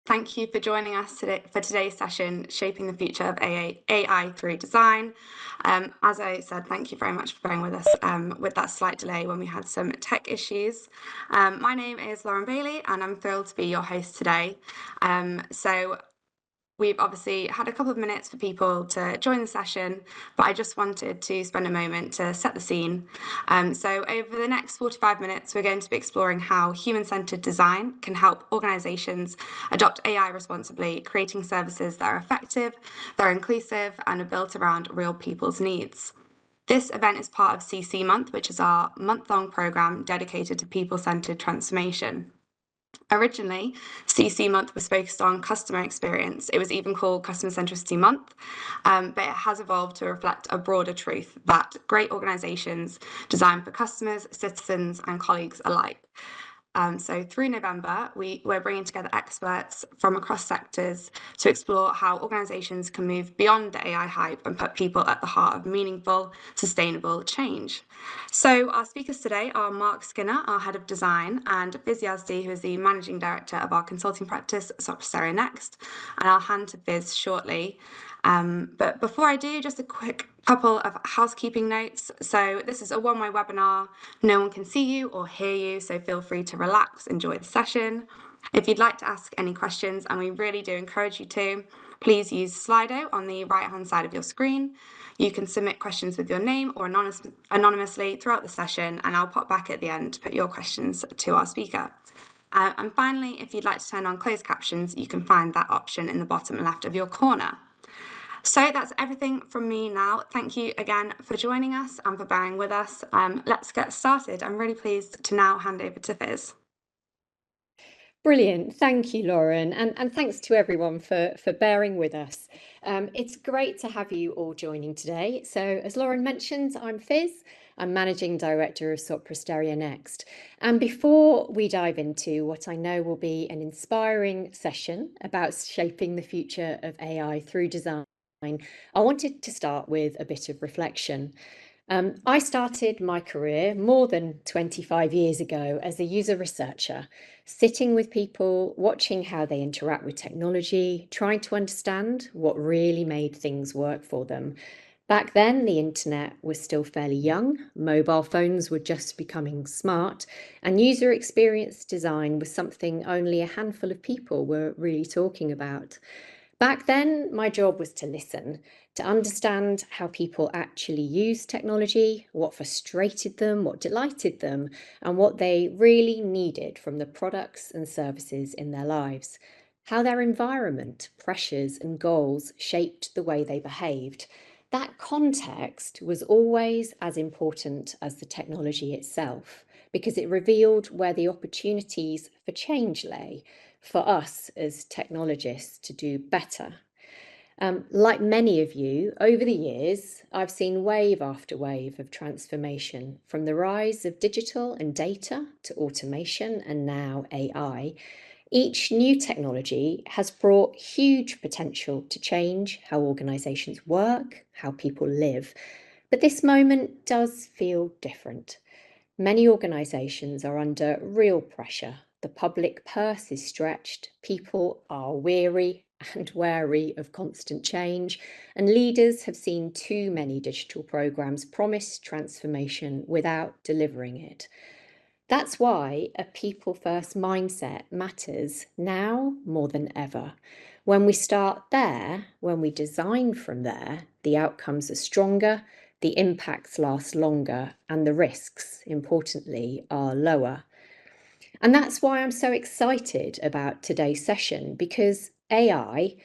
Thank you for joining us today for today's session, Shaping the Future of AI Through Design. As I said, thank you very much for bearing with us with that slight delay when we had some tech issues. My name is Lauren Bailey, and I'm thrilled to be your host today. So we've obviously had a couple of minutes for people to join the session, but I just wanted to spend a moment to set the scene. So over the next 45 minutes, we're going to be exploring how human-centered design can help organizations adopt AI responsibly, creating services that are effective, that are inclusive, and are built around real people's needs. This event is part of CC Month, which is our month-long program dedicated to people-centered transformation. Originally, CC Month was focused on customer experience. It was even called Customer Centricity Month, but it has evolved to reflect a broader truth that great organizations design for customers, citizens, and colleagues alike. So through November, we're bringing together experts from across sectors to explore how organizations can move beyond the AI hype and put people at the heart of meaningful, sustainable change. So our speakers today are Mark Skinner, our head of design, and Fiz Yazdi, who is the managing director of our consulting practice, Soprasteria Next. And I'll hand to Fiz shortly. But before I do, just a quick couple of housekeeping notes. So this is a one-way webinar. No one can see you or hear you, so feel free to relax, enjoy the session. If you'd like to ask any questions, and we really do encourage you to, please use Slido on the right-hand side of your screen. You can submit questions with your name or anonymously throughout the session, and I'll pop back at the end to put your questions to our speaker. And finally, if you'd like to turn on closed captions, you can find that option in the bottom left of your corner. So that's everything from me now. Thank you again for joining us and for bearing with us. Let's get started. I'm really pleased to now hand over to Fiz. Brilliant. Thank you, Lauren. And thanks to everyone for bearing with us. It's great to have you all joining today. So as Lauren mentioned, I'm Fiz. I'm Managing Director of Soprasteria Next. And before we dive into what I know will be an inspiring session about shaping the future of AI through design, I wanted to start with a bit of reflection. I started my career more than 25 years ago as a user researcher, sitting with people, watching how they interact with technology, trying to understand what really made things work for them. Back then, the internet was still fairly young, mobile phones were just becoming smart, and user experience design was something only a handful of people were really talking about. Back then, my job was to listen, to understand how people actually use technology, what frustrated them, what delighted them, and what they really needed from the products and services in their lives, how their environment, pressures, and goals shaped the way they behaved. That context was always as important as the technology itself, because it revealed where the opportunities for change lay for us as technologists to do better. Like many of you, over the years, I've seen wave after wave of transformation, from the rise of digital and data to automation and now AI. Each new technology has brought huge potential to change how organizations work, how people live. But this moment does feel different. Many organisations are under real pressure. The public purse is stretched, people are weary and wary of constant change, and leaders have seen too many digital programmes promise transformation without delivering it. That's why a people-first mindset matters now more than ever. When we start there, when we design from there, the outcomes are stronger, the impacts last longer, and the risks, importantly, are lower. And that's why I'm so excited about today's session, because AI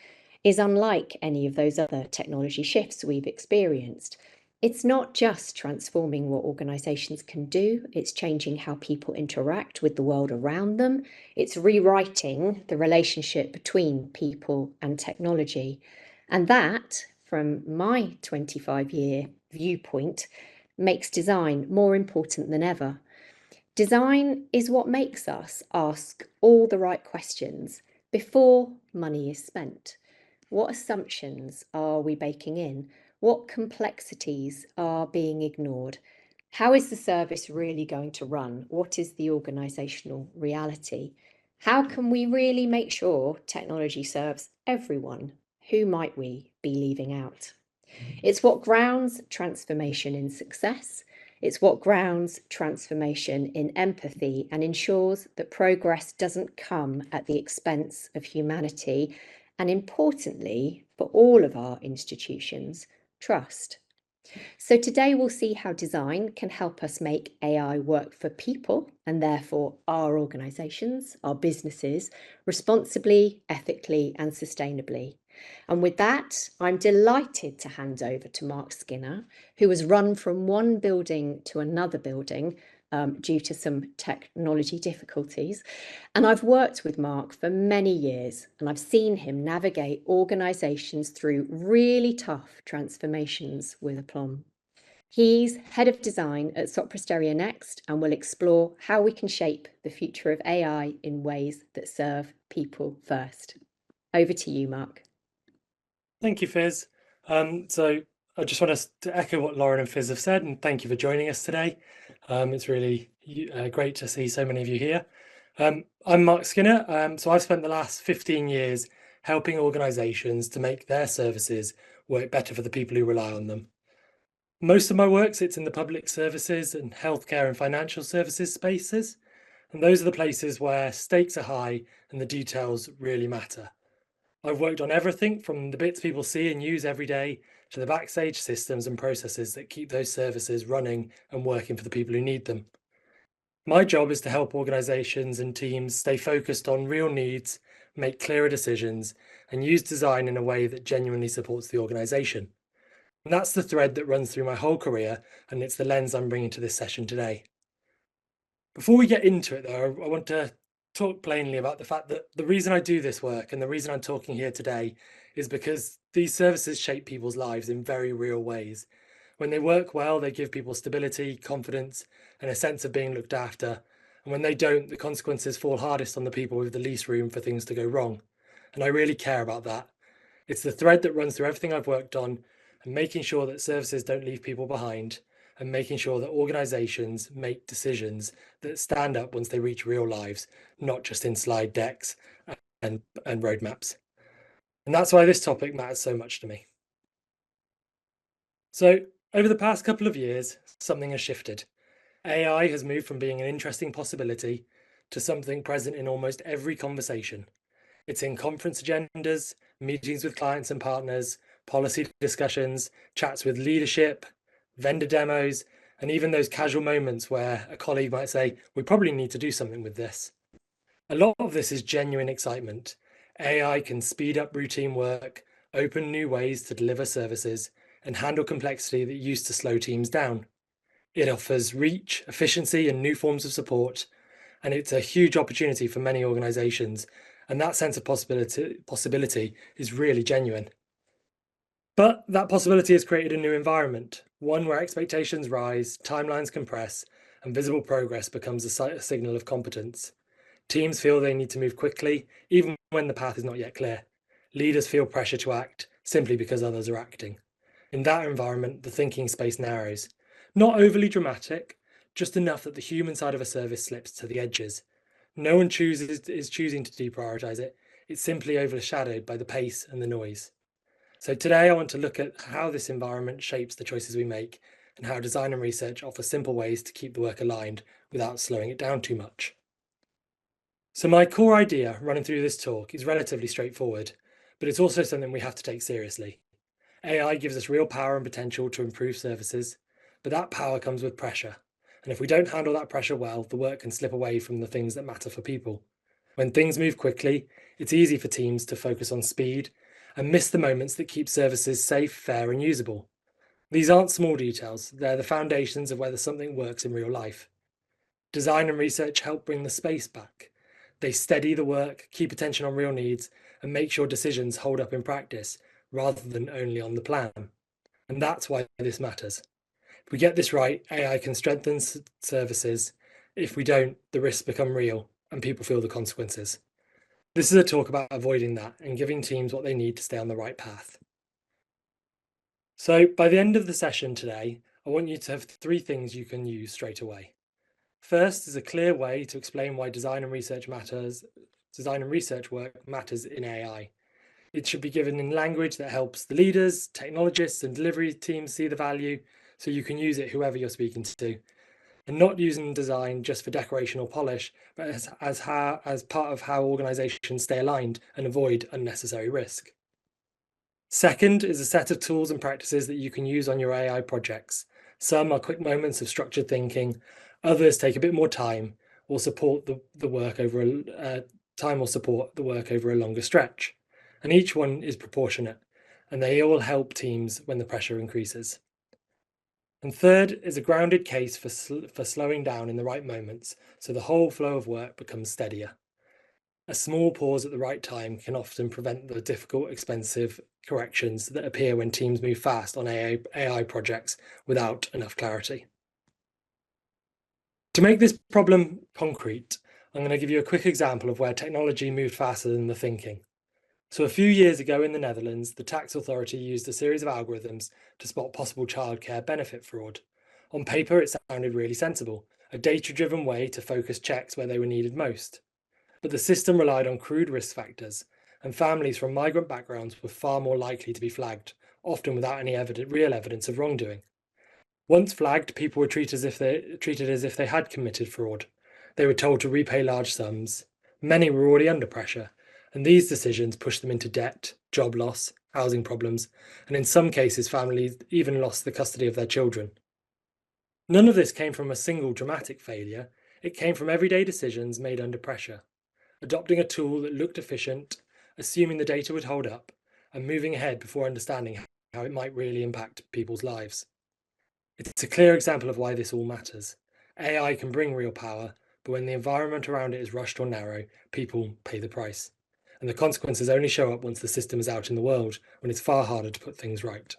is unlike any of those other technology shifts we've experienced. It's not just transforming what organisations can do, it's changing how people interact with the world around them. It's rewriting the relationship between people and technology. And that, from my 25-year viewpoint, makes design more important than ever. Design is what makes us ask all the right questions before money is spent. What assumptions are we baking in? What complexities are being ignored? How is the service really going to run? What is the organisational reality? How can we really make sure technology serves everyone? Who might we be leaving out? It's what grounds transformation in success. It's what grounds transformation in empathy and ensures that progress doesn't come at the expense of humanity. And importantly, for all of our institutions, trust. So today we'll see how design can help us make AI work for people and therefore our organisations, our businesses, responsibly, ethically and sustainably. And with that, I'm delighted to hand over to Mark Skinner, who has run from one building to another building due to some technology difficulties. And I've worked with Mark for many years, and I've seen him navigate organisations through really tough transformations with aplomb. He's head of design at Soprasteria Next and will explore how we can shape the future of AI in ways that serve people first. Over to you, Mark. Thank you, Fiz. So I just want to echo what Lauren and Fiz have said, and thank you for joining us today. It's really great to see so many of you here. I'm Mark Skinner. So I've spent the last 15 years helping organisations to make their services work better for the people who rely on them. Most of my work sits in the public services and healthcare and financial services spaces, and those are the places where stakes are high and the details really matter. I've worked on everything from the bits people see and use every day to the backstage systems and processes that keep those services running and working for the people who need them. My job is to help organisations and teams stay focused on real needs, make clearer decisions, and use design in a way that genuinely supports the organisation. And that's the thread that runs through my whole career, and it's the lens I'm bringing to this session today. Before we get into it, though, I want to talk plainly about the fact that the reason I do this work and the reason I'm talking here today is because these services shape people's lives in very real ways. When they work well, they give people stability, confidence, and a sense of being looked after. And when they don't, the consequences fall hardest on the people with the least room for things to go wrong. And I really care about that. It's the thread that runs through everything I've worked on, and making sure that services don't leave people behind, and making sure that organisations make decisions that stand up once they reach real lives, not just in slide decks and roadmaps. And that's why this topic matters so much to me. So over the past couple of years, something has shifted. AI has moved from being an interesting possibility to something present in almost every conversation. It's in conference agendas, meetings with clients and partners, policy discussions, chats with leadership, vendor demos, and even those casual moments where a colleague might say, we probably need to do something with this. A lot of this is genuine excitement. AI can speed up routine work, open new ways to deliver services, and handle complexity that used to slow teams down. It offers reach, efficiency, and new forms of support, and it's a huge opportunity for many organizations, and that sense of possibility is really genuine. But that possibility has created a new environment, one where expectations rise, timelines compress, and visible progress becomes a signal of competence. Teams feel they need to move quickly, even when the path is not yet clear. Leaders feel pressure to act simply because others are acting. In that environment, the thinking space narrows. Not overly dramatic, just enough that the human side of a service slips to the edges. No one is choosing to deprioritize it. It's simply overshadowed by the pace and the noise. So today I want to look at how this environment shapes the choices we make and how design and research offer simple ways to keep the work aligned without slowing it down too much. So my core idea running through this talk is relatively straightforward, but it's also something we have to take seriously. AI gives us real power and potential to improve services, but that power comes with pressure. And if we don't handle that pressure well, the work can slip away from the things that matter for people. When things move quickly, it's easy for teams to focus on speed and miss the moments that keep services safe, fair, and usable. These aren't small details, they're the foundations of whether something works in real life. Design and research help bring the space back. They steady the work, keep attention on real needs, and make sure decisions hold up in practice rather than only on the plan. And that's why this matters. If we get this right, AI can strengthen services. If we don't, the risks become real and people feel the consequences. This is a talk about avoiding that and giving teams what they need to stay on the right path. So by the end of the session today, I want you to have 3 things you can use straight away. First is a clear way to explain why design and research matters design and research work matters in AI. It should be given in language that helps the leaders, technologists, and delivery teams see the value, so you can use it whoever you're speaking to. And not using design just for decoration or polish, but as part of how organizations stay aligned and avoid unnecessary risk. Second is a set of tools and practices that you can use on your AI projects. Some are quick moments of structured thinking, others take a bit more time or support the work over a longer stretch. And each one is proportionate, and they all help teams when the pressure increases. And third is a grounded case for slowing down in the right moments, so the whole flow of work becomes steadier. A small pause at the right time can often prevent the difficult, expensive corrections that appear when teams move fast on AI projects without enough clarity. To make this problem concrete, I'm going to give you a quick example of where technology moved faster than the thinking. So a few years ago in the Netherlands, the tax authority used a series of algorithms to spot possible childcare benefit fraud. On paper, it sounded really sensible, a data-driven way to focus checks where they were needed most. But the system relied on crude risk factors, and families from migrant backgrounds were far more likely to be flagged, often without any real evidence of wrongdoing. Once flagged, people were treated as if they had committed fraud. They were told to repay large sums. Many were already under pressure, and these decisions pushed them into debt, job loss, housing problems, and in some cases, families even lost the custody of their children. None of this came from a single dramatic failure. It came from everyday decisions made under pressure. Adopting a tool that looked efficient, assuming the data would hold up, and moving ahead before understanding how it might really impact people's lives. It's a clear example of why this all matters. AI can bring real power, but when the environment around it is rushed or narrow, people pay the price. And the consequences only show up once the system is out in the world, when it's far harder to put things right.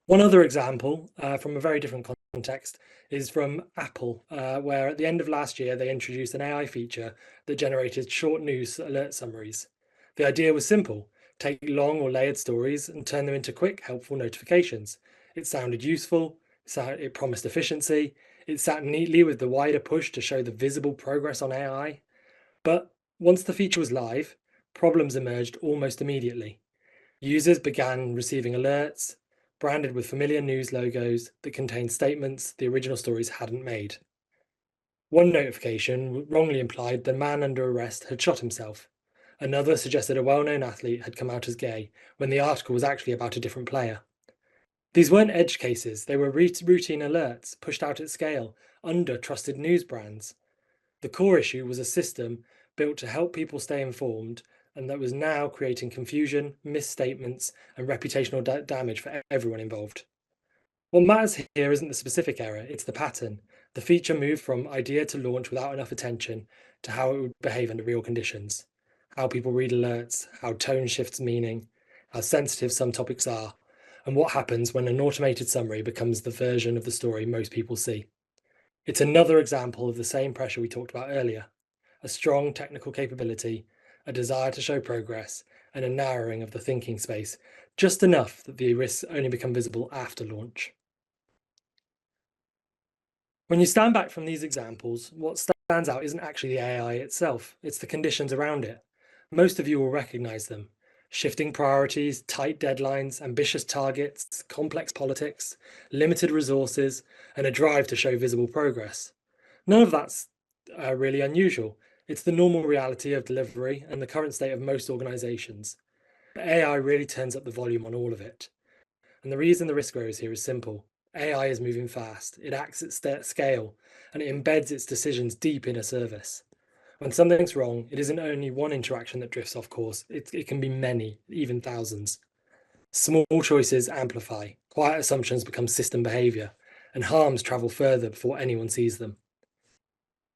One other example from a very different context is from Apple, where at the end of last year, they introduced an AI feature that generated short news alert summaries. The idea was simple: take long or layered stories and turn them into quick, helpful notifications. It sounded useful, it promised efficiency, it sat neatly with the wider push to show the visible progress on AI. But once the feature was live, problems emerged almost immediately. Users began receiving alerts branded with familiar news logos that contained statements the original stories hadn't made. One notification wrongly implied the man under arrest had shot himself. Another suggested a well-known athlete had come out as gay, when the article was actually about a different player. These weren't edge cases, they were routine alerts pushed out at scale under trusted news brands. The core issue was a system built to help people stay informed, and that was now creating confusion, misstatements, and reputational damage for everyone involved. What matters here isn't the specific error, it's the pattern. The feature moved from idea to launch without enough attention to how it would behave under real conditions, how people read alerts, how tone shifts meaning, how sensitive some topics are, and what happens when an automated summary becomes the version of the story most people see. It's another example of the same pressure we talked about earlier: a strong technical capability, a desire to show progress, and a narrowing of the thinking space, just enough that the risks only become visible after launch. When you stand back from these examples, what stands out isn't actually the AI itself, it's the conditions around it. Most of you will recognize them: shifting priorities, tight deadlines, ambitious targets, complex politics, limited resources, and a drive to show visible progress. None of that's really unusual. It's the normal reality of delivery and the current state of most organizations. But AI really turns up the volume on all of it. And the reason the risk grows here is simple. AI is moving fast, it acts at scale, and it embeds its decisions deep in a service. When something's wrong, it isn't only one interaction that drifts off course, it can be many, even thousands. Small choices amplify, quiet assumptions become system behavior, and harms travel further before anyone sees them.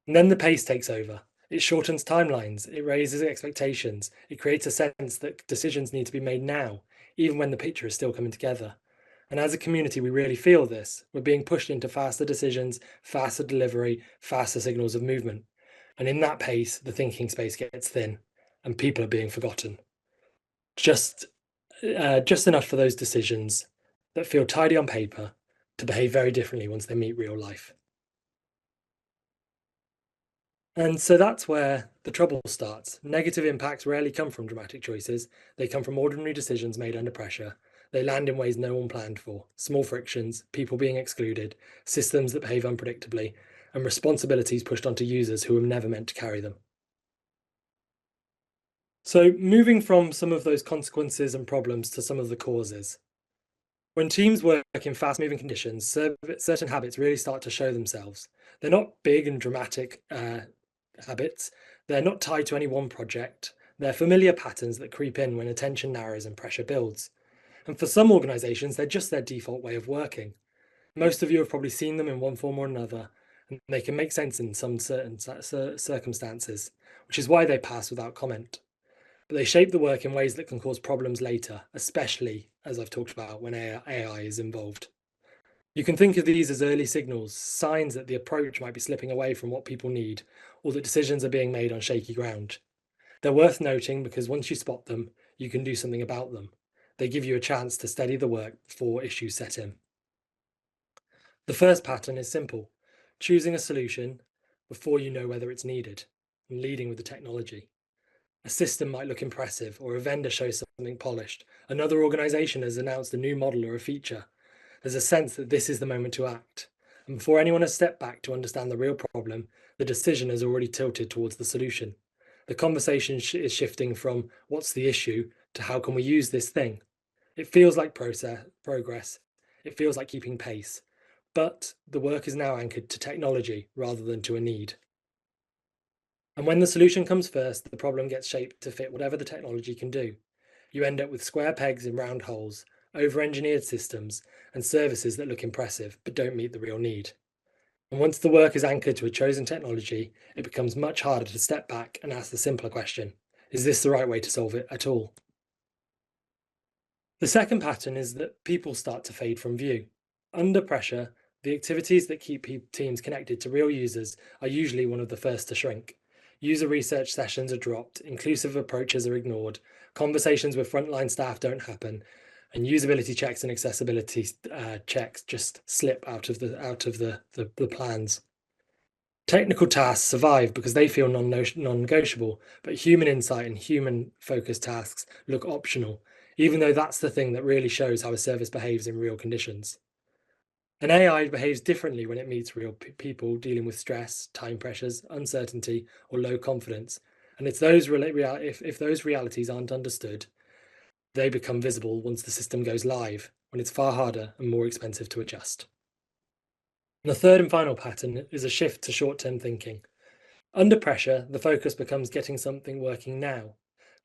And then the pace takes over. It shortens timelines, it raises expectations, it creates a sense that decisions need to be made now, even when the picture is still coming together. And as a community, we really feel this. We're being pushed into faster decisions, faster delivery, faster signals of movement. And in that pace, the thinking space gets thin, and people are being forgotten. Just enough for those decisions that feel tidy on paper to behave very differently once they meet real life. And so that's where the trouble starts. Negative impacts rarely come from dramatic choices. They come from ordinary decisions made under pressure. They land in ways no one planned for. Small frictions, people being excluded, systems that behave unpredictably, and responsibilities pushed onto users who were never meant to carry them. So moving from some of those consequences and problems to some of the causes. When teams work in fast-moving conditions, certain habits really start to show themselves. They're not big and dramatic habits. They're not tied to any one project. They're familiar patterns that creep in when attention narrows and pressure builds. And for some organizations, they're just their default way of working. Most of you have probably seen them in one form or another, and they can make sense in some certain circumstances, which is why they pass without comment. But they shape the work in ways that can cause problems later, especially, as I've talked about, when AI is involved. You can think of these as early signals, signs that the approach might be slipping away from what people need, or that decisions are being made on shaky ground. They're worth noting because once you spot them, you can do something about them. They give you a chance to steady the work before issues set in. The first pattern is simple: choosing a solution before you know whether it's needed, and leading with the technology. A system might look impressive, or a vendor shows something polished. Another organization has announced a new model or a feature. There's a sense that this is the moment to act. And before anyone has stepped back to understand the real problem, the decision has already tilted towards the solution. The conversation is shifting from what's the issue to how can we use this thing. It feels like progress. It feels like keeping pace. But the work is now anchored to technology rather than to a need. And when the solution comes first, the problem gets shaped to fit whatever the technology can do. You end up with square pegs in round holes, over-engineered systems, and services that look impressive but don't meet the real need. And once the work is anchored to a chosen technology, it becomes much harder to step back and ask the simpler question: is this the right way to solve it at all? The second pattern is that people start to fade from view. Under pressure, the activities that keep teams connected to real users are usually one of the first to shrink. User research sessions are dropped, inclusive approaches are ignored, conversations with frontline staff don't happen, and usability checks and accessibility checks just slip out of the plans. Technical tasks survive because they feel non-negotiable, but human insight and human-focused tasks look optional, even though that's the thing that really shows how a service behaves in real conditions. An AI behaves differently when it meets real people dealing with stress, time pressures, uncertainty, or low confidence. And it's those if those realities aren't understood, they become visible once the system goes live, when it's far harder and more expensive to adjust. And the third and final pattern is a shift to short-term thinking. Under pressure, the focus becomes getting something working now.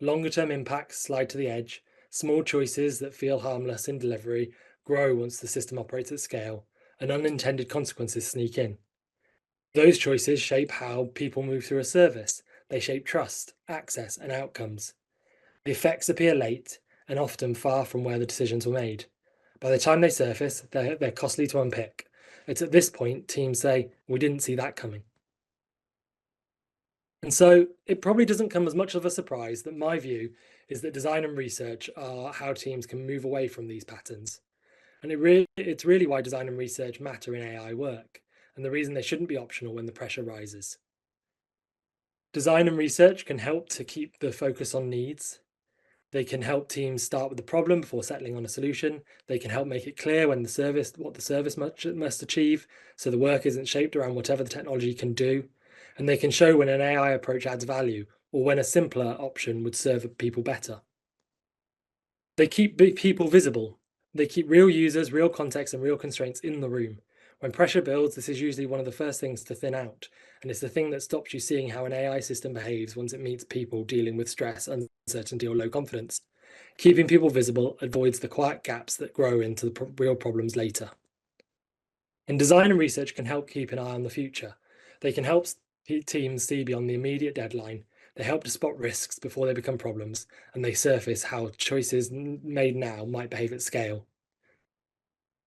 Longer-term impacts slide to the edge. Small choices that feel harmless in delivery grow once the system operates at scale, and unintended consequences sneak in. Those choices shape how people move through a service. They shape trust, access, and outcomes. The effects appear late and often far from where the decisions were made. By the time they surface, they're costly to unpick. It's at this point teams say, "We didn't see that coming." And so it probably doesn't come as much of a surprise that my view is that design and research are how teams can move away from these patterns. And it's really why design and research matter in AI work, and the reason they shouldn't be optional when the pressure rises. Design and research can help to keep the focus on needs. They can help teams start with the problem before settling on a solution. They can help make it clear what the service must achieve, so the work isn't shaped around whatever the technology can do. And they can show when an AI approach adds value, or when a simpler option would serve people better. They keep people visible. They keep real users, real context, and real constraints in the room. When pressure builds, this is usually one of the first things to thin out, and it's the thing that stops you seeing how an AI system behaves once it meets people dealing with stress, uncertainty, or low confidence. Keeping people visible avoids the quiet gaps that grow into the real problems later. And design and research can help keep an eye on the future. They can help teams see beyond the immediate deadline. They help to spot risks before they become problems, and they surface how choices made now might behave at scale.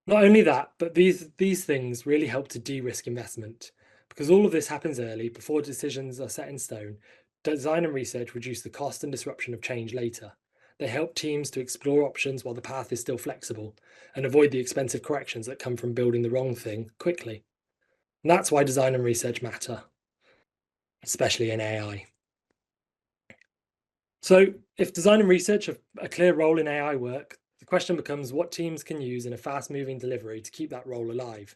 Not only that, but these things really help to de-risk investment. Because all of this happens early, before decisions are set in stone, design and research reduce the cost and disruption of change later. They help teams to explore options while the path is still flexible, and avoid the expensive corrections that come from building the wrong thing quickly. And that's why design and research matter. especially in AI. So if design and research have a clear role in AI work, the question becomes what teams can use in a fast-moving delivery to keep that role alive.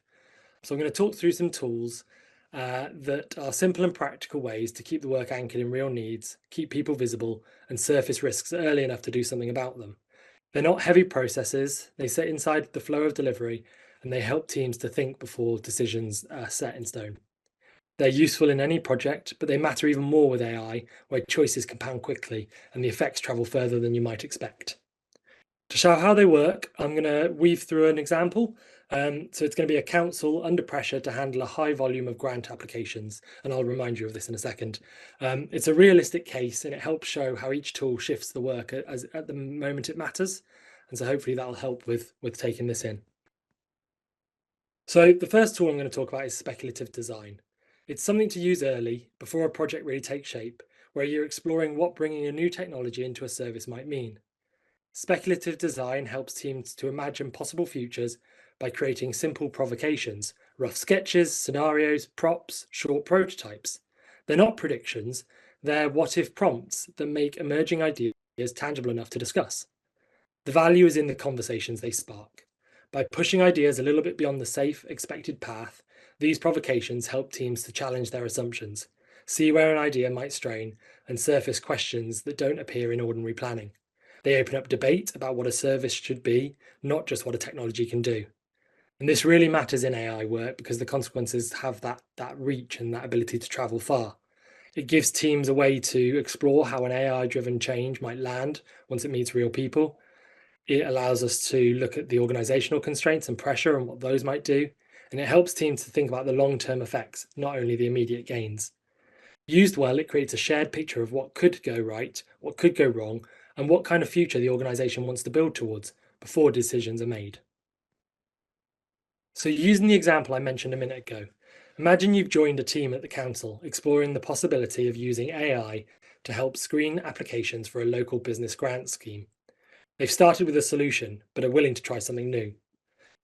So I'm going to talk through some tools that are simple and practical ways to keep the work anchored in real needs, keep people visible, and surface risks early enough to do something about them. They're not heavy processes, they sit inside the flow of delivery, and they help teams to think before decisions are set in stone. They're useful in any project, but they matter even more with AI, where choices compound quickly and the effects travel further than you might expect. To show how they work, I'm going to weave through an example. So it's going to be a council under pressure to handle a high volume of grant applications, and I'll remind you of this in a second. It's a realistic case, and it helps show how each tool shifts the work at the moment it matters. And so hopefully that'll help with taking this in. So the first tool I'm going to talk about is speculative design. It's something to use early, before a project really takes shape, where you're exploring what bringing a new technology into a service might mean. Speculative design helps teams to imagine possible futures by creating simple provocations, rough sketches, scenarios, props, short prototypes. They're not predictions, they're what-if prompts that make emerging ideas tangible enough to discuss. The value is in the conversations they spark. By pushing ideas a little bit beyond the safe, expected path, these provocations help teams to challenge their assumptions, see where an idea might strain, and surface questions that don't appear in ordinary planning. They open up debate about what a service should be, not just what a technology can do. And this really matters in AI work because the consequences have that reach and that ability to travel far. It gives teams a way to explore how an AI-driven change might land once it meets real people. It allows us to look at the organizational constraints and pressure and what those might do. And it helps teams to think about the long-term effects, not only the immediate gains. Used well, it creates a shared picture of what could go right, what could go wrong, and what kind of future the organization wants to build towards before decisions are made. So using the example I mentioned a minute ago, imagine you've joined a team at the council exploring the possibility of using AI to help screen applications for a local business grant scheme. They've started with a solution, but are willing to try something new.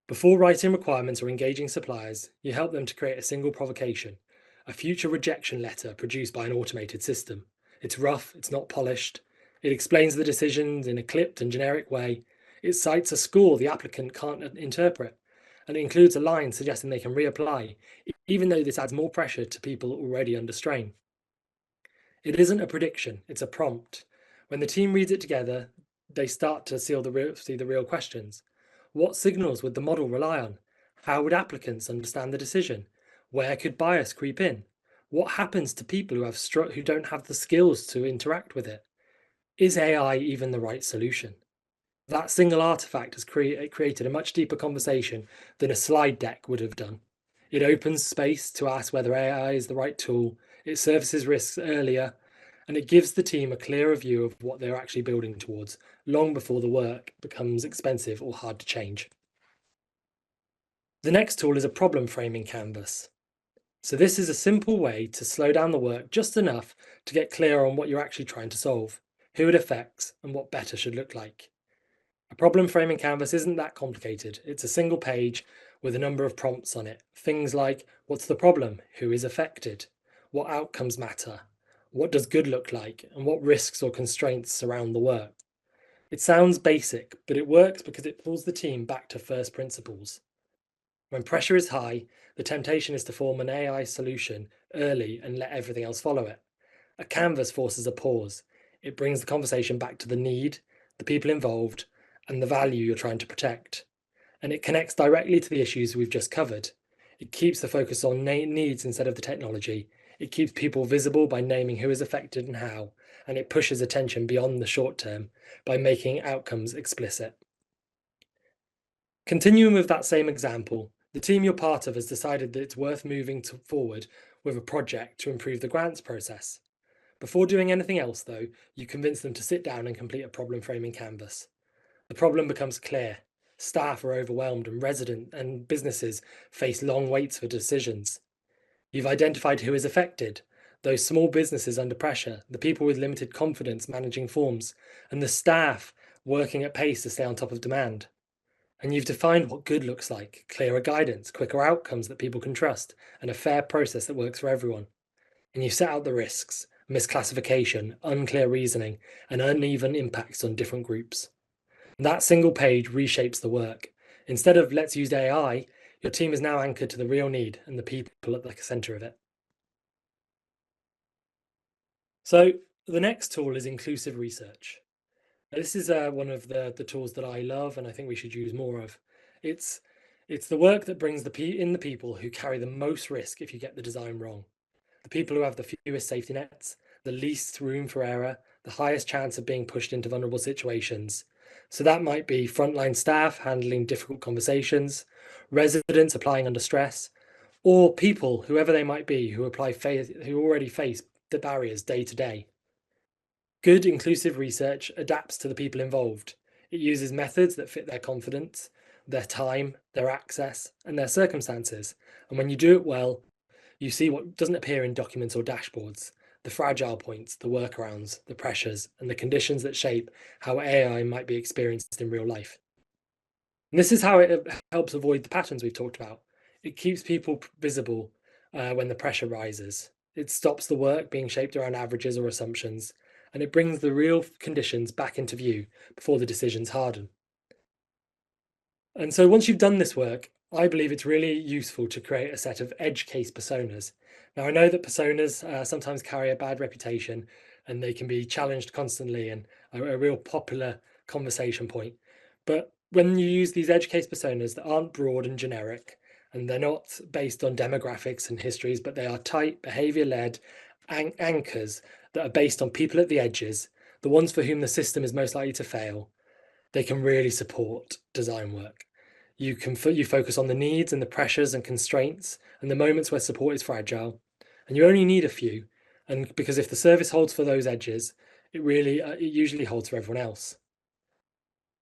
Before writing requirements or engaging suppliers, you help them to create a single provocation, a future rejection letter produced by an automated system. It's rough, it's not polished. It explains the decisions in a clipped and generic way. It cites a score the applicant can't interpret. And it includes a line suggesting they can reapply, even though this adds more pressure to people already under strain. It isn't a prediction, it's a prompt. When the team reads it together, they start to see the real questions. What signals would the model rely on? How would applicants understand the decision? Where could bias creep in? What happens to people who don't have the skills to interact with it? Is AI even the right solution? That single artifact has created a much deeper conversation than a slide deck would have done. It opens space to ask whether AI is the right tool, it surfaces risks earlier, and it gives the team a clearer view of what they're actually building towards, long before the work becomes expensive or hard to change. The next tool is a problem framing canvas. So this is a simple way to slow down the work just enough to get clear on what you're actually trying to solve, who it affects, and what better should look like. A problem framing canvas isn't that complicated. It's a single page with a number of prompts on it. Things like, what's the problem? Who is affected? What outcomes matter? What does good look like? And what risks or constraints surround the work? It sounds basic, but it works because it pulls the team back to first principles. When pressure is high, the temptation is to form an AI solution early and let everything else follow it. A canvas forces a pause. It brings the conversation back to the need, the people involved, and the value you're trying to protect. And it connects directly to the issues we've just covered. It keeps the focus on needs instead of the technology. It keeps people visible by naming who is affected and how, and it pushes attention beyond the short term by making outcomes explicit. Continuing with that same example, the team you're part of has decided that it's worth moving forward with a project to improve the grants process. Before doing anything else, though, you convince them to sit down and complete a problem framing canvas. The problem becomes clear. Staff are overwhelmed and residents and businesses face long waits for decisions. You've identified who is affected, those small businesses under pressure, the people with limited confidence managing forms, and the staff working at pace to stay on top of demand. And you've defined what good looks like, clearer guidance, quicker outcomes that people can trust, and a fair process that works for everyone. and you set out the risks, misclassification, unclear reasoning, and uneven impacts on different groups. That single page reshapes the work. Instead of let's use AI, your team is now anchored to the real need and the people at the center of it. So the next tool is inclusive research. Now, this is one of the tools that I love and I think we should use more of. It's the work that brings the people who carry the most risk if you get the design wrong. The people who have the fewest safety nets, the least room for error, the highest chance of being pushed into vulnerable situations. So that might be frontline staff handling difficult conversations, residents applying under stress, or people, whoever they might be, who already face the barriers day to day. Good inclusive research adapts to the people involved. It uses methods that fit their confidence, their time, their access, and their circumstances. And when you do it well, you see what doesn't appear in documents or dashboards, the fragile points, the workarounds, the pressures, and the conditions that shape how AI might be experienced in real life. And this is how it helps avoid the patterns we've talked about. It keeps people visible when the pressure rises. It stops the work being shaped around averages or assumptions, and it brings the real conditions back into view before the decisions harden. And so once you've done this work, I believe it's really useful to create a set of edge case personas. Now, I know that personas sometimes carry a bad reputation and they can be challenged constantly and a real popular conversation point. But when you use these edge case personas that aren't broad and generic, and they're not based on demographics and histories, but they are tight, behavior-led anchors that are based on people at the edges, the ones for whom the system is most likely to fail, they can really support design work. You focus on the needs and the pressures and constraints and the moments where support is fragile, and you only need a few. And because if the service holds for those edges, it usually holds for everyone else.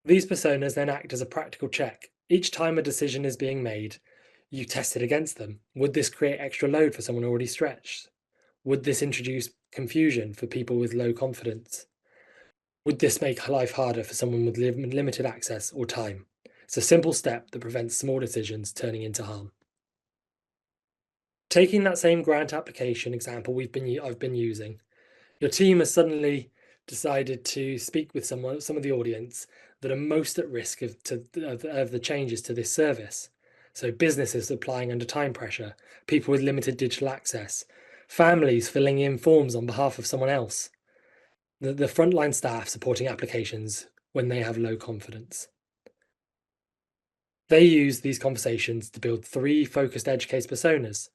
These personas then act as a practical check. Each time a decision is being made, you test it against them. Would this create extra load for someone already stretched? Would this introduce confusion for people with low confidence? Would this make life harder for someone with limited access or time? It's a simple step that prevents small decisions turning into harm. Taking that same grant application example I've been using, your team has suddenly decided to speak with some of the audience that are most at risk of the changes to this service. So businesses applying under time pressure, people with limited digital access, families filling in forms on behalf of someone else, the frontline staff supporting applications when they have low confidence. They use these conversations to build 3 focused edge case personas.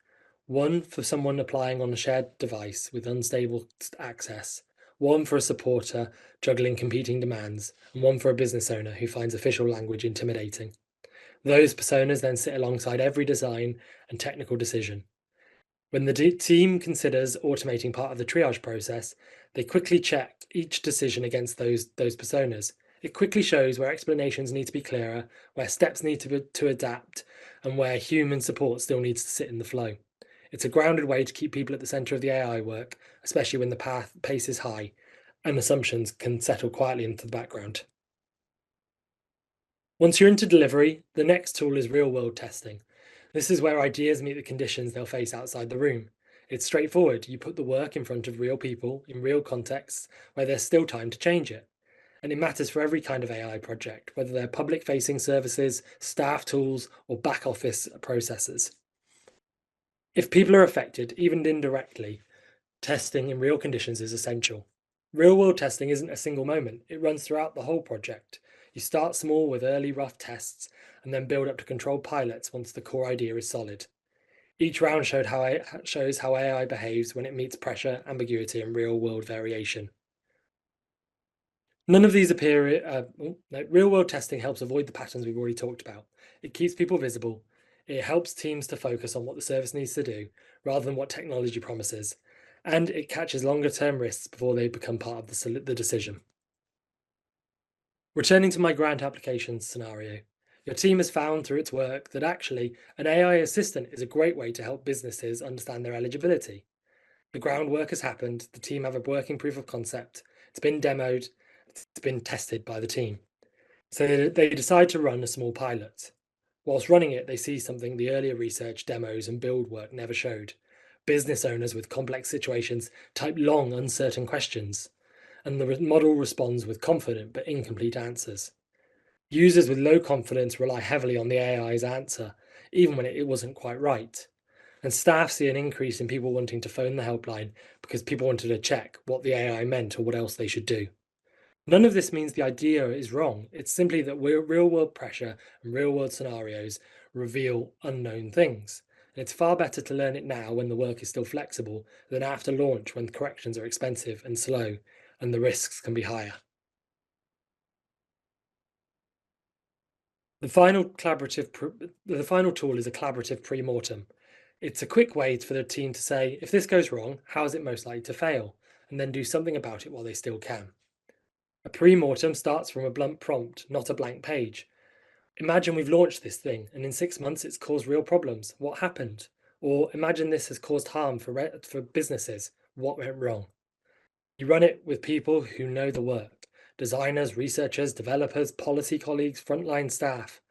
One for someone applying on a shared device with unstable access, one for a supporter juggling competing demands, and one for a business owner who finds official language intimidating. Those personas then sit alongside every design and technical decision. When the team considers automating part of the triage process, they quickly check each decision against those personas. It quickly shows where explanations need to be clearer, where steps need to adapt, and where human support still needs to sit in the flow. It's a grounded way to keep people at the center of the AI work, especially when the pace is high and assumptions can settle quietly into the background. Once you're into delivery, the next tool is real-world testing. This is where ideas meet the conditions they'll face outside the room. It's straightforward. You put the work in front of real people in real contexts where there's still time to change it. And it matters for every kind of AI project, whether they're public-facing services, staff tools, or back-office processes. If people are affected, even indirectly, testing in real conditions is essential. Real-world testing isn't a single moment. It runs throughout the whole project. You start small with early rough tests and then build up to controlled pilots once the core idea is solid. Each round shows how AI behaves when it meets pressure, ambiguity, and real-world variation. None of these real-world testing helps avoid the patterns we've already talked about. It keeps people visible. It helps teams to focus on what the service needs to do rather than what technology promises. And it catches longer-term risks before they become part of the decision. Returning to my grant application scenario, your team has found through its work that actually an AI assistant is a great way to help businesses understand their eligibility. The groundwork has happened, the team have a working proof of concept, it's been demoed, it's been tested by the team. So they decide to run a small pilot. Whilst running it, they see something the earlier research, demos, and build work never showed. Business owners with complex situations type long, uncertain questions, and the model responds with confident but incomplete answers. Users with low confidence rely heavily on the AI's answer, even when it wasn't quite right. And staff see an increase in people wanting to phone the helpline because people wanted to check what the AI meant or what else they should do. None of this means the idea is wrong. It's simply that real-world pressure and real-world scenarios reveal unknown things. And it's far better to learn it now when the work is still flexible than after launch when corrections are expensive and slow and the risks can be higher. The final tool is a collaborative pre-mortem. It's a quick way for the team to say, if this goes wrong, how is it most likely to fail? And then do something about it while they still can. A pre-mortem starts from a blunt prompt, not a blank page. Imagine we've launched this thing and in 6 months it's caused real problems. What happened? Or imagine this has caused harm for businesses. What went wrong? You run it with people who know the work. Designers, researchers, developers, policy colleagues, frontline staff.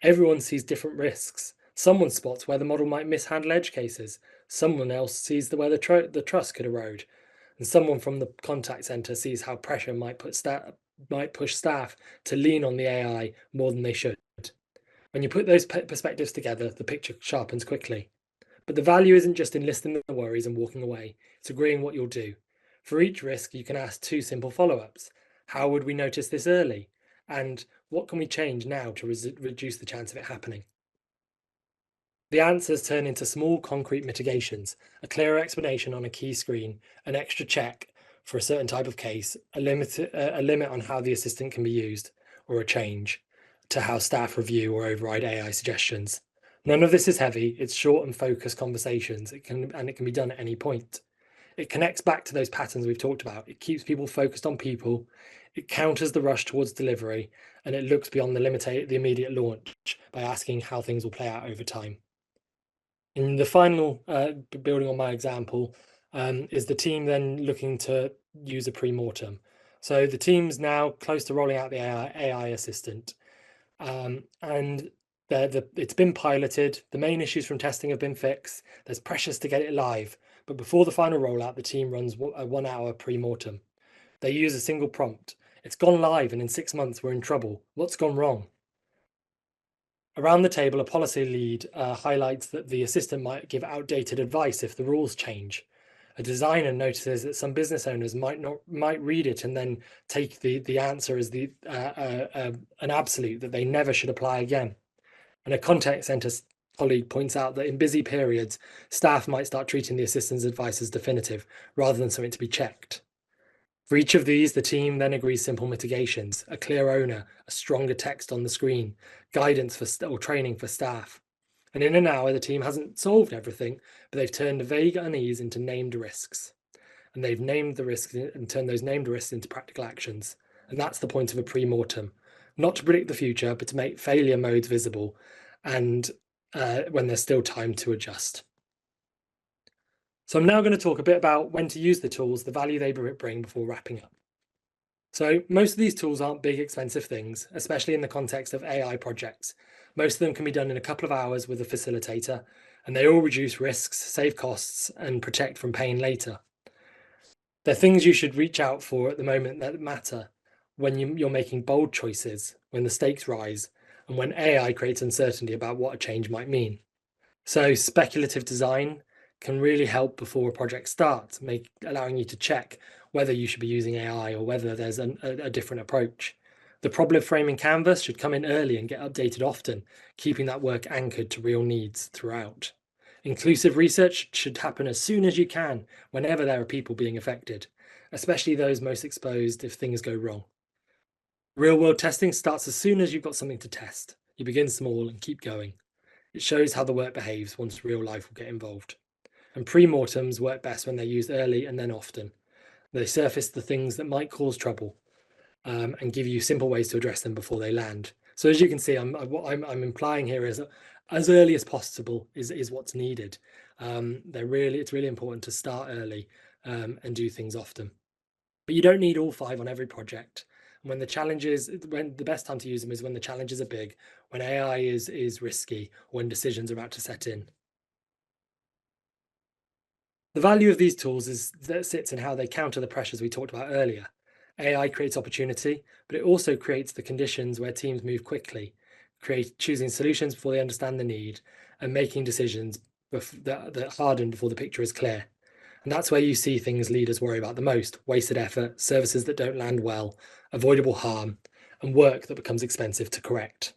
Everyone sees different risks. Someone spots where the model might mishandle edge cases. Someone else sees where the trust could erode. And someone from the contact center sees how pressure might push staff to lean on the AI more than they should. When you put those perspectives together, the picture sharpens quickly. But the value isn't just in listing the worries and walking away, it's agreeing what you'll do. For each risk, you can ask 2 simple follow-ups. How would we notice this early? And what can we change now to reduce the chance of it happening? The answers turn into small concrete mitigations, a clearer explanation on a key screen, an extra check for a certain type of case, a limit on how the assistant can be used, or a change to how staff review or override AI suggestions. None of this is heavy, it's short and focused conversations, it can be done at any point. It connects back to those patterns we've talked about. It keeps people focused on people, it counters the rush towards delivery, and it looks beyond the immediate launch by asking how things will play out over time. In the final, building on my example, is the team then looking to use a pre-mortem. So the team's now close to rolling out the AI assistant, and it's been piloted. The main issues from testing have been fixed. There's pressures to get it live, but before the final rollout, the team runs a 1-hour pre-mortem. They use a single prompt. It's gone live, and in 6 months we're in trouble. What's gone wrong? Around the table, a policy lead highlights that the assistant might give outdated advice if the rules change. A designer notices that some business owners might read it and then take the answer as an absolute that they never should apply again. And a contact center colleague points out that in busy periods, staff might start treating the assistant's advice as definitive rather than something to be checked. For each of these, the team then agrees simple mitigations, a clear owner, a stronger text on the screen, guidance or training for staff. And in an hour, the team hasn't solved everything, but they've turned vague unease into named risks. And they've named the risks and turned those named risks into practical actions. And that's the point of a pre-mortem, not to predict the future, but to make failure modes visible and when there's still time to adjust. So I'm now going to talk a bit about when to use the tools, the value they bring before wrapping up. So most of these tools aren't big, expensive things, especially in the context of AI projects. Most of them can be done in a couple of hours with a facilitator, and they all reduce risks, save costs, and protect from pain later. They're things you should reach out for at the moment that matter, when you're making bold choices, when the stakes rise, and when AI creates uncertainty about what a change might mean. So speculative design can really help before a project starts, allowing you to check whether you should be using AI or whether there's a different approach. The problem framing canvas should come in early and get updated often, keeping that work anchored to real needs throughout. Inclusive research should happen as soon as you can, whenever there are people being affected, especially those most exposed if things go wrong. Real-world testing starts as soon as you've got something to test. You begin small and keep going. It shows how the work behaves once real life will get involved. And pre-mortems work best when they're used early and then often. They surface the things that might cause trouble and give you simple ways to address them before they land. So as you can see, what I'm implying here is that as early as possible is what's needed. It's really important to start early and do things often. But you don't need all 5 on every project. When the best time to use them is when the challenges are big, when AI is risky, when decisions are about to set in. The value of these tools sits in how they counter the pressures we talked about earlier. AI creates opportunity, but it also creates the conditions where teams move quickly, choosing solutions before they understand the need, and making decisions that harden before the picture is clear. And that's where you see things leaders worry about the most: wasted effort, services that don't land well, avoidable harm, and work that becomes expensive to correct.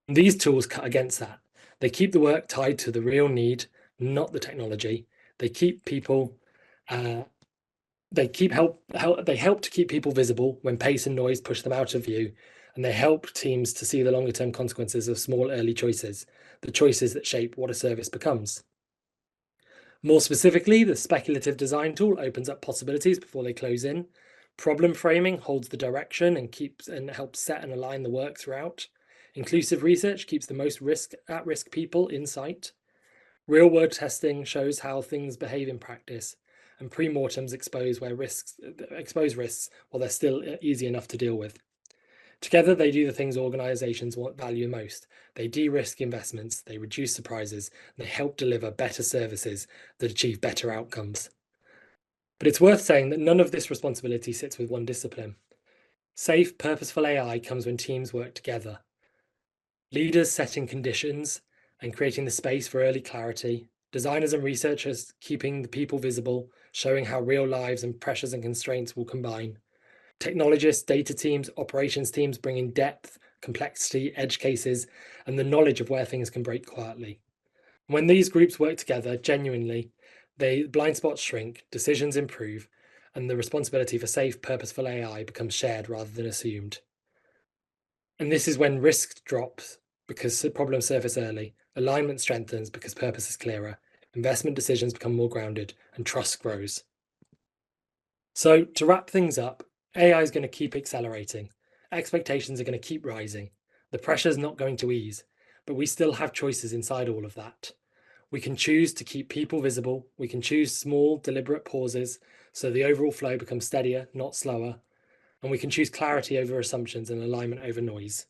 And these tools cut against that. They keep the work tied to the real need, not the technology. They keep people they help to keep people visible when pace and noise push them out of view, and they help teams to see the longer term consequences of small early choices, the choices that shape what a service becomes. More specifically, the speculative design tool opens up possibilities before they close in. Problem framing holds the direction and helps set and align the work throughout. Inclusive research keeps the most at-risk people in sight. Real-world testing shows how things behave in practice, and pre-mortems expose risks while they're still easy enough to deal with. Together, they do the things organizations value most. They de-risk investments, they reduce surprises, and they help deliver better services that achieve better outcomes. But it's worth saying that none of this responsibility sits with one discipline. Safe, purposeful AI comes when teams work together. Leaders setting conditions and creating the space for early clarity, designers and researchers keeping the people visible, showing how real lives and pressures and constraints will combine. Technologists, data teams, operations teams bringing depth, complexity, edge cases, and the knowledge of where things can break quietly. When these groups work together genuinely, blind spots shrink, decisions improve, and the responsibility for safe, purposeful AI becomes shared rather than assumed. And this is when risk drops because problems surface early, alignment strengthens because purpose is clearer, investment decisions become more grounded, and trust grows. So to wrap things up, AI is going to keep accelerating. Expectations are going to keep rising. The pressure is not going to ease, but we still have choices inside all of that. We can choose to keep people visible. We can choose small, deliberate pauses so the overall flow becomes steadier, not slower. And we can choose clarity over assumptions and alignment over noise.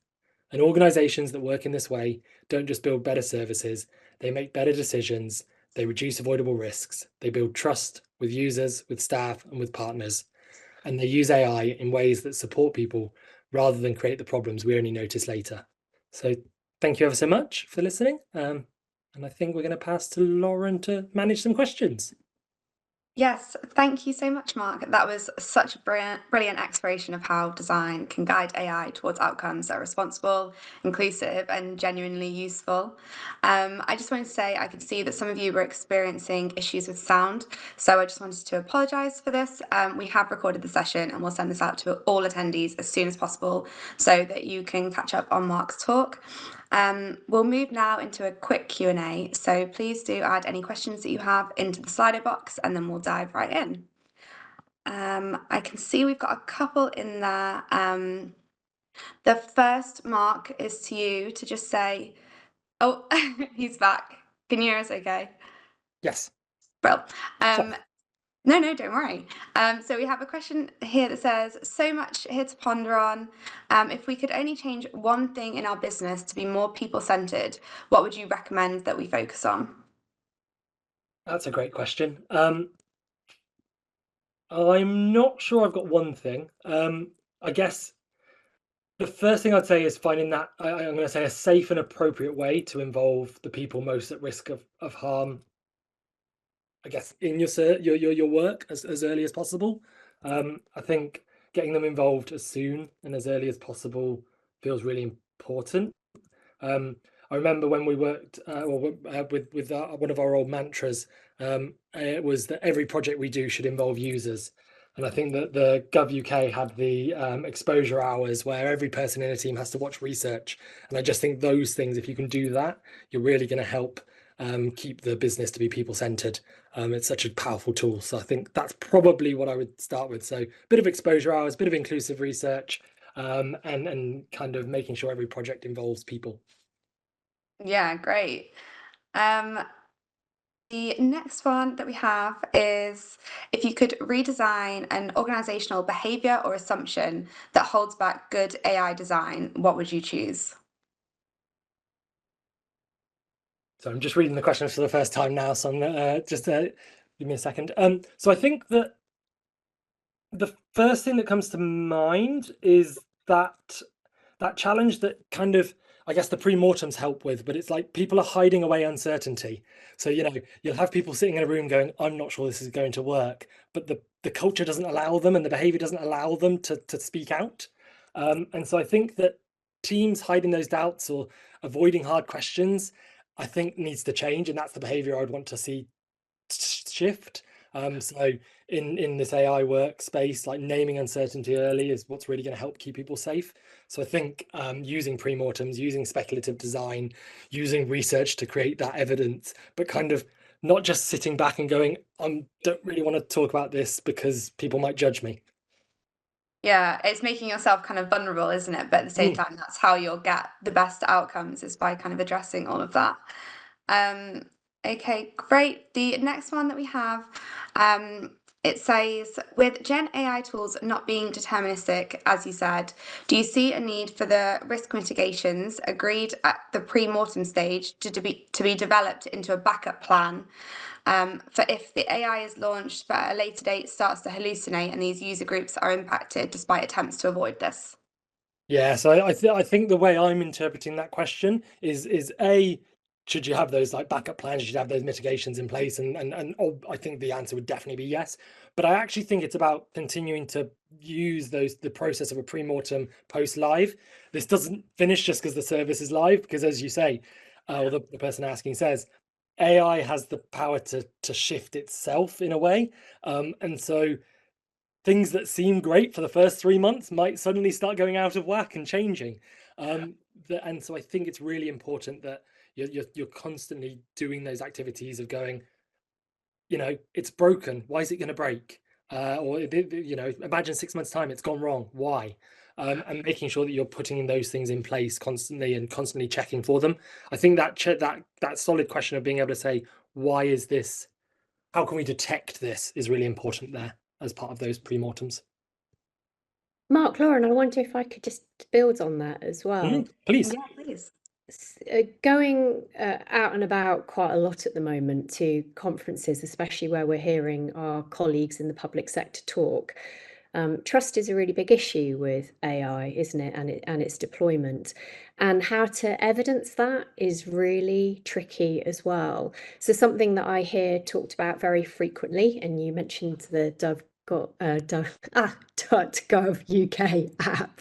And organizations that work in this way don't just build better services, they make better decisions, they reduce avoidable risks, they build trust with users, with staff, and with partners. And they use AI in ways that support people rather than create the problems we only notice later. So thank you ever so much for listening. And I think we're going to pass to Lauren to manage some questions. Yes, thank you so much, Mark. That was such a brilliant exploration of how design can guide AI towards outcomes that are responsible, inclusive, and genuinely useful. I just wanted to say I could see that some of you were experiencing issues with sound, so I just wanted to apologise for this. We have recorded the session and we'll send this out to all attendees as soon as possible so that you can catch up on Mark's talk. We'll move now into a quick Q&A, so please do add any questions that you have into the Slido box and then we'll dive right in. I can see we've got a couple in there. The first, Mark, is to you to just say, oh, he's back. Can you hear us okay? Yes. Well, no, don't worry. So we have a question here that says, so much here to ponder on. If we could only change one thing in our business to be more people-centered, what would you recommend that we focus on? That's a great question. I'm not sure I've got one thing. I guess the first thing I'd say is finding that, I'm going to say, a safe and appropriate way to involve the people most at risk of harm, I guess, in your work as early as possible. I think getting them involved as soon and as early as possible feels really important. I remember when we worked with one of our old mantras, it was that every project we do should involve users. And I think that the Gov UK had the exposure hours where every person in a team has to watch research. And I just think those things, if you can do that, you're really going to help keep the business to be people-centered. It's such a powerful tool. So I think that's probably what I would start with. So a bit of exposure hours, a bit of inclusive research, and kind of making sure every project involves people. Yeah, great. The next one that we have is, if you could redesign an organizational behavior or assumption that holds back good AI design, what would you choose? So I'm just reading the question for the first time now, so I'm just Give me a second. So I think that the first thing that comes to mind is that challenge that kind of, I guess, the pre-mortems help with, but it's like people are hiding away uncertainty. So, you'll have people sitting in a room going, I'm not sure this is going to work, but the culture doesn't allow them and the behavior doesn't allow them to speak out. And so I think that teams hiding those doubts or avoiding hard questions, I think needs to change. And that's the behavior I would want to see shift. So in this AI workspace, like naming uncertainty early is what's really going to help keep people safe. So I think using pre-mortems, using speculative design, using research to create that evidence, but kind of not just sitting back and going, I don't really want to talk about this because people might judge me. Yeah, it's making yourself kind of vulnerable, isn't it? But at the same time, that's how you'll get the best outcomes, is by kind of addressing all of that. Okay, great. The next one that we have, it says, with Gen AI tools not being deterministic, as you said, do you see a need for the risk mitigations agreed at the pre-mortem stage to be developed into a backup plan for if the AI is launched but at a later date starts to hallucinate and these user groups are impacted despite attempts to avoid this? Yeah, so I think the way I'm interpreting that question is A, should you have those like backup plans? Should you have those mitigations in place? And I think the answer would definitely be yes. But I actually think it's about continuing to use the process of a pre-mortem post live. This doesn't finish just because the service is live, because as you say, or the person asking says, AI has the power to shift itself in a way. And so things that seem great for the first 3 months might suddenly start going out of whack and changing. And so I think it's really important that you're constantly doing those activities of going, it's broken. Why is it going to break? Or imagine 6 months time, it's gone wrong. Why? And making sure that you're putting those things in place constantly and constantly checking for them. I think that solid question of being able to say, why is this? How can we detect this is really important there as part of those pre-mortems. Mark, Lauren, I wonder if I could just build on that as well. Please. Yeah, please. Going out and about quite a lot at the moment to conferences, especially where we're hearing our colleagues in the public sector talk. Trust is a really big issue with AI, isn't it? And its deployment, and how to evidence that is really tricky as well. So something that I hear talked about very frequently, and you mentioned the .gov UK app.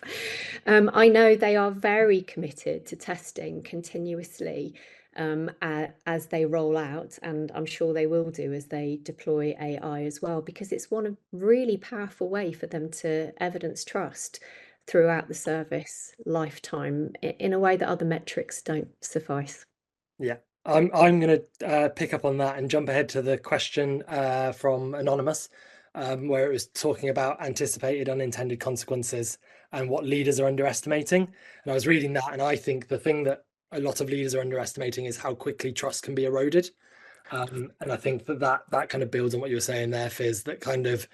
I know they are very committed to testing continuously as they roll out, and I'm sure they will do as they deploy AI as well, because it's one really powerful way for them to evidence trust throughout the service lifetime in a way that other metrics don't suffice. Yeah, I'm going to pick up on that and jump ahead to the question from Anonymous, where it was talking about anticipated unintended consequences and what leaders are underestimating. And I was reading that, and I think the thing that a lot of leaders are underestimating is how quickly trust can be eroded. And I think that kind of builds on what you were saying there, Fizz, that kind of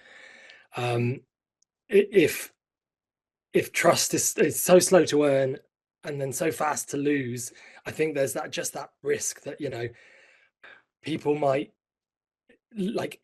if trust is so slow to earn and then so fast to lose, I think there's that risk that people might, like,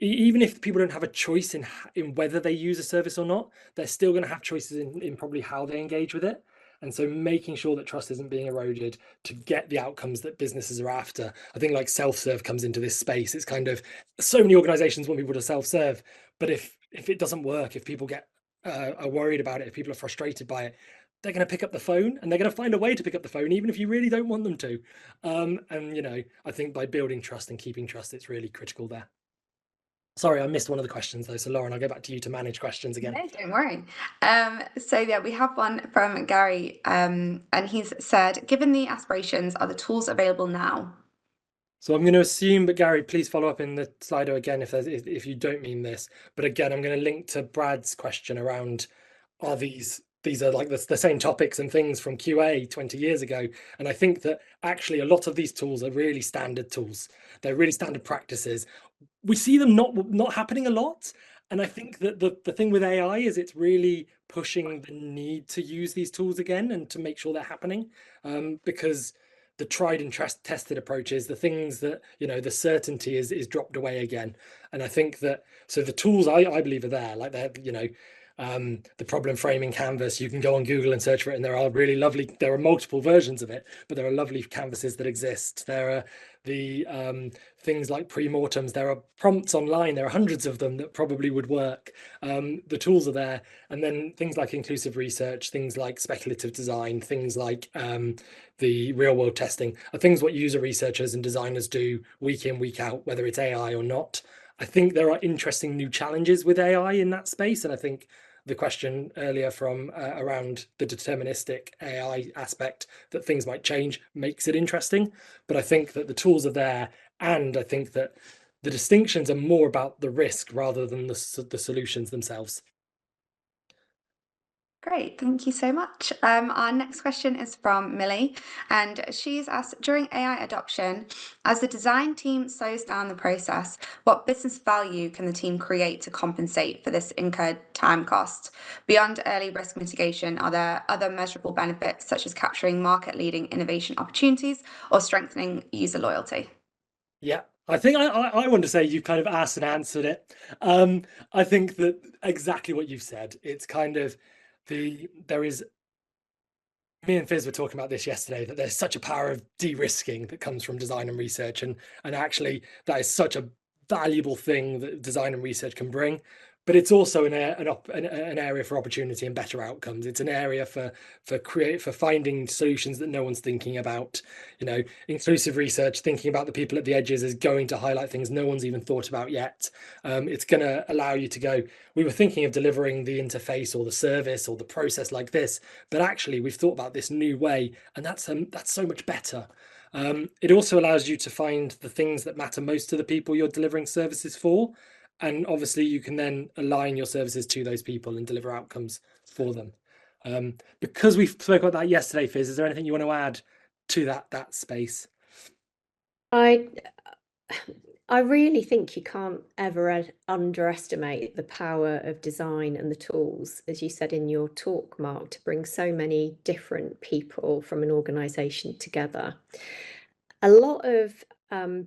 even if people don't have a choice in whether they use a service or not, they're still going to have choices in probably how they engage with it. And so making sure that trust isn't being eroded to get the outcomes that businesses are after. I think like self-serve comes into this space. It's kind of, so many organizations want people to self-serve, but if it doesn't work, if people get are worried about it, if people are frustrated by it, they're going to pick up the phone, and they're going to find a way to pick up the phone, even if you really don't want them to. And I think by building trust and keeping trust, it's really critical there. Sorry, I missed one of the questions though. So Lauren, I'll go back to you to manage questions again. No, don't worry. So yeah, we have one from Gary, and he's said, given the aspirations, are the tools available now? So I'm going to assume, but Gary, please follow up in the Slido again if you don't mean this. But again, I'm going to link to Brad's question around, are these are like the same topics and things from QA 20 years ago. And I think that actually a lot of these tools are really standard tools. They're really standard practices. We see them not happening a lot. And I think that the thing with AI is it's really pushing the need to use these tools again and to make sure they're happening, because the tried and tested approaches, the things that, the certainty is dropped away again. And I think that, so the tools I believe are there, like they're, the problem framing canvas, you can go on Google and search for it, and there are multiple versions of it, but there are lovely canvases that exist. There are the things like pre-mortems, there are prompts online, there are hundreds of them that probably would work. The tools are there. And then things like inclusive research, things like speculative design, things like the real world testing are things what user researchers and designers do week in, week out, whether it's AI or not. I think there are interesting new challenges with AI in that space. And I think the question earlier from around the deterministic AI aspect, that things might change, makes it interesting. But I think that the tools are there. And I think that the distinctions are more about the risk rather than the solutions themselves. Great, thank you so much. Our next question is from Millie, and she's asked, during AI adoption, as the design team slows down the process, what business value can the team create to compensate for this incurred time cost? Beyond early risk mitigation, are there other measurable benefits such as capturing market-leading innovation opportunities or strengthening user loyalty? Yeah, I think I want to say you've kind of asked and answered it. I think that exactly what you've said. It's kind of there is, me and Fizz were talking about this yesterday, that there's such a power of de-risking that comes from design and research, and actually that is such a valuable thing that design and research can bring. But it's also an area for opportunity and better outcomes. It's an area for finding solutions that no one's thinking about. Inclusive research, thinking about the people at the edges, is going to highlight things no one's even thought about yet. It's going to allow you to go, we were thinking of delivering the interface or the service or the process like this, but actually we've thought about this new way, and that's so much better. It also allows you to find the things that matter most to the people you're delivering services for. And obviously you can then align your services to those people and deliver outcomes for them. Because we spoke about that yesterday, Fizz, is there anything you want to add to that space? I really think you can't ever underestimate the power of design and the tools, as you said in your talk, Mark, to bring so many different people from an organization together. A lot of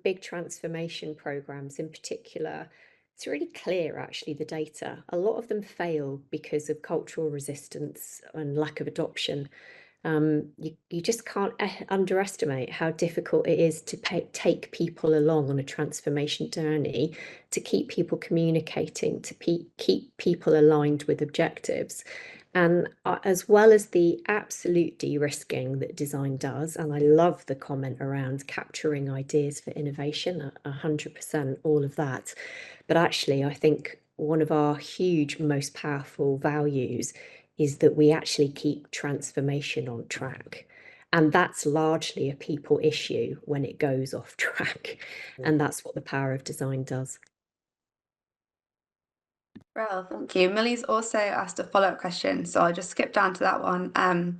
big transformation programs in particular, it's really clear actually, the data. A lot of them fail because of cultural resistance and lack of adoption. You just can't underestimate how difficult it is to take people along on a transformation journey, to keep people communicating, to keep people aligned with objectives. And as well as the absolute de-risking that design does, and I love the comment around capturing ideas for innovation, 100%, all of that. But actually, I think one of our huge, most powerful values is that we actually keep transformation on track. And that's largely a people issue when it goes off track. And that's what the power of design does. Well, thank you. Millie's also asked a follow-up question, so I'll just skip down to that one.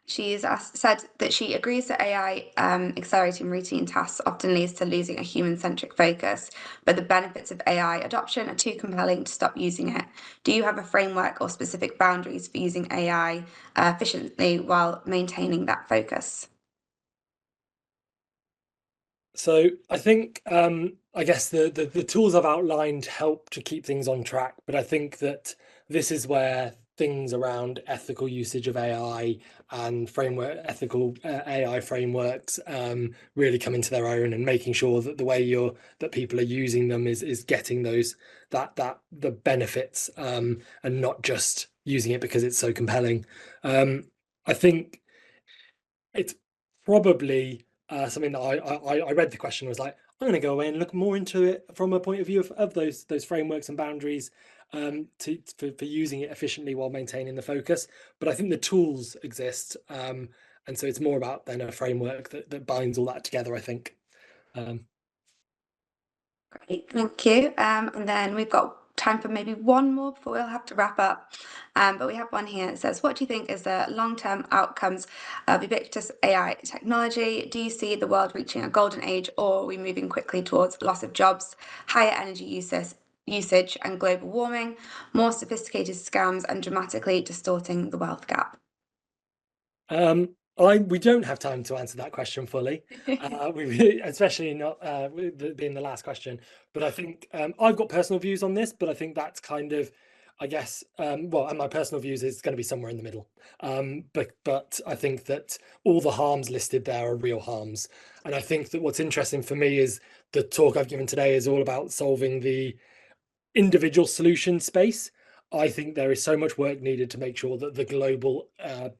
She's said that she agrees that AI accelerating routine tasks often leads to losing a human-centric focus, but the benefits of AI adoption are too compelling to stop using it. Do you have a framework or specific boundaries for using AI efficiently while maintaining that focus? So I think, I guess the tools I've outlined help to keep things on track, but I think that this is where things around ethical usage of AI and ethical AI frameworks really come into their own, and making sure that the way that people are using them is getting the benefits and not just using it because it's so compelling. I think it's probably something that I read the question and was like, I'm going to go away and look more into it from a point of view of those frameworks and boundaries for using it efficiently while maintaining the focus. But I think the tools exist, and so it's more about then a framework that binds all that together, I think. Great, thank you. And then we've got time for maybe one more before we'll have to wrap up. But we have one here that says, what do you think is the long-term outcomes of ubiquitous AI technology? Do you see the world reaching a golden age, or are we moving quickly towards loss of jobs, higher energy usage and global warming, more sophisticated scams and dramatically distorting the wealth gap? We don't have time to answer that question fully, especially not being the last question. But I think I've got personal views on this, but I think that's kind of, I guess, well, and my personal views is going to be somewhere in the middle. But I think that all the harms listed there are real harms. And I think that what's interesting for me is the talk I've given today is all about solving the individual solution space. I think there is so much work needed to make sure that the global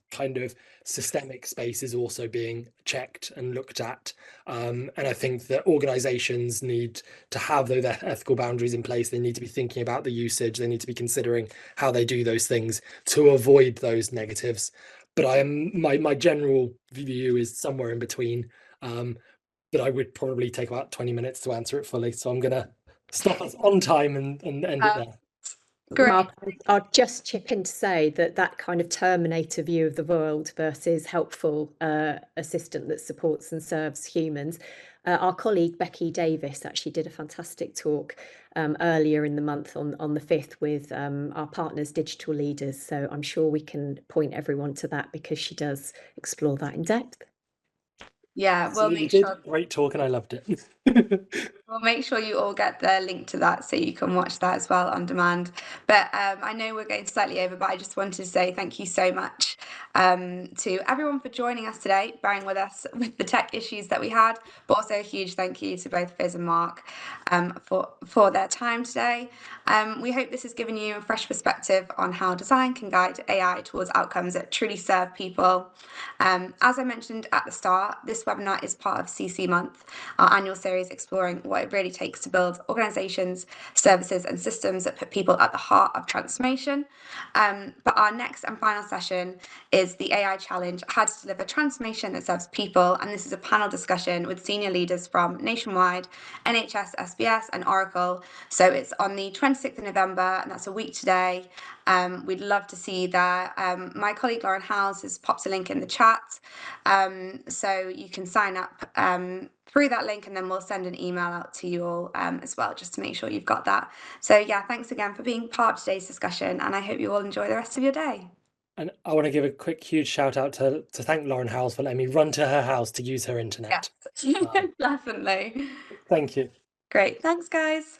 kind of systemic space is also being checked and looked at. And I think that organizations need to have those ethical boundaries in place. They need to be thinking about the usage. They need to be considering how they do those things to avoid those negatives. But my general view is somewhere in between. But I would probably take about 20 minutes to answer it fully. So I'm going to stop us on time and end it there. Great. Mark, I'll just chip in to say that that kind of Terminator view of the world versus helpful assistant that supports and serves humans. Our colleague Becky Davis actually did a fantastic talk earlier in the month on the 5th with our partners, Digital Leaders. So I'm sure we can point everyone to that because she does explore that in depth. Yeah, we'll make sure. Great talk, and I loved it. We'll make sure you all get the link to that so you can watch that as well on demand. But I know we're going slightly over, but I just wanted to say thank you so much to everyone for joining us today, bearing with us with the tech issues that we had, but also a huge thank you to both Fiz and Mark for their time today. We hope this has given you a fresh perspective on how design can guide AI towards outcomes that truly serve people. As I mentioned at the start, this webinar is part of CC Month, our annual series exploring what it really takes to build organizations, services, and systems that put people at the heart of transformation. But our next and final session is the AI Challenge, How to Deliver Transformation that Serves People. And this is a panel discussion with senior leaders from Nationwide, NHS, SBS, and Oracle. So it's on the 26th of November, and that's a week today. We'd love to see you there. My colleague Lauren Howes has popped a link in the chat, so you can sign up through that link, and then we'll send an email out to you all as well, just to make sure you've got that. So yeah, thanks again for being part of today's discussion, and I hope you all enjoy the rest of your day. And I want to give a quick, huge shout out to thank Lauren Howes for letting me run to her house to use her internet. Yes, definitely. Thank you. Great. Thanks, guys.